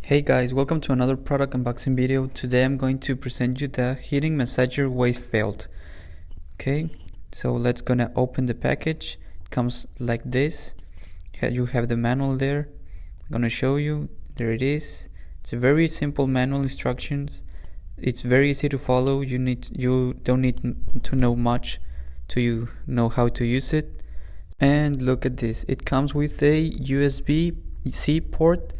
Hey guys, welcome to another product unboxing video. Today I'm going to present you the heating massager waist belt. Okay, so let's gonna open the package. It comes like this. You have the manual there. I'm gonna show you. There it is. It's a very simple manual instructions. It's very easy to follow. You don't need to know much to know how to use it. And look at this. It comes with a USB-C port.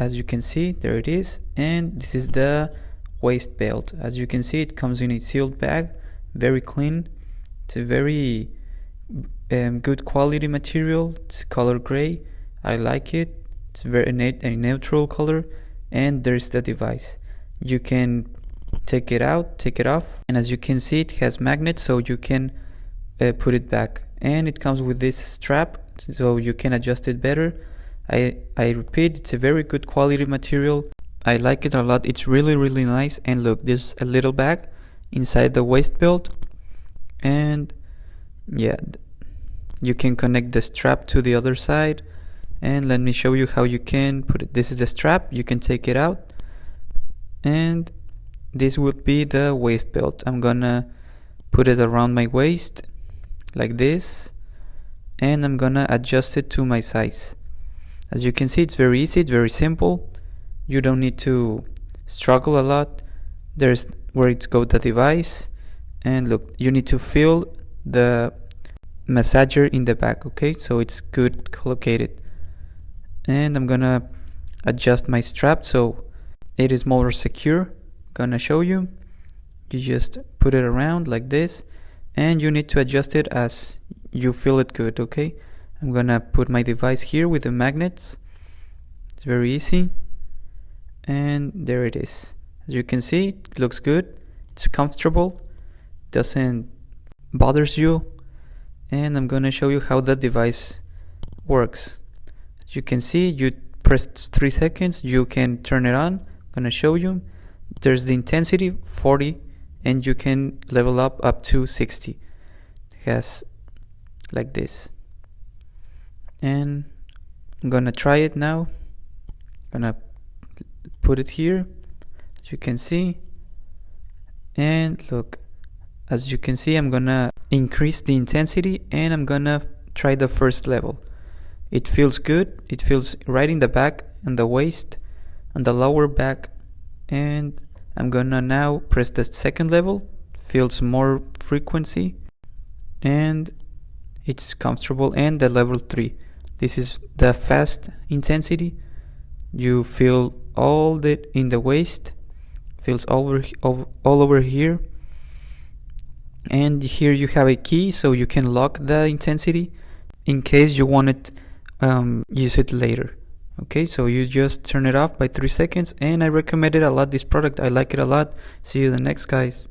As you can see, there it is, and this is the waist belt. As you can see, it comes in a sealed bag, very clean. It's a very good quality material. It's color gray. I like it. It's a neutral color, and there's the device. You can take it out, take it off, and as you can see, it has magnets, so you can put it back. And it comes with this strap, so you can adjust it better. I repeat, it's a very good quality material. I like it a lot. It's really nice. And look, there's a little bag inside the waist belt, and yeah, you can connect the strap to the other side. And let me show you how you can put it. This is the strap. You can take it out, and this would be the waist belt. I'm gonna put it around my waist like this, and I'm gonna adjust it to my size. As you can see, it's very easy, it's very simple. You don't need to struggle a lot. There's where it's got the device, and look, you need to feel the massager in the back, okay? So it's good located. And I'm gonna adjust my strap so it is more secure. Gonna show you. You just put it around like this, and you need to adjust it as you feel it good, okay? I'm gonna put my device here with the magnets. It's very easy, and there it is. As you can see, it looks good. It's comfortable, doesn't bothers you, and I'm gonna show you how the device works. As you can see, you press 3 seconds, you can turn it on. I'm gonna show you. There's the intensity 40, and you can level up to 60. It has like this. And I'm gonna try it now. Gonna put it here, as you can see, and look, as you can see, I'm gonna increase the intensity, and I'm gonna try the first level. It feels good. It feels right in the back and the waist and the lower back, and I'm gonna now press the second level. Feels more frequency, and it's comfortable. And the level 3. This is the fast intensity. You feel all that in the waist, feels all over here. And here you have a key, so you can lock the intensity in case you want to use it later. Okay, so you just turn it off by 3 seconds, and I recommend it a lot, this product. I like it a lot. See you the next, guys.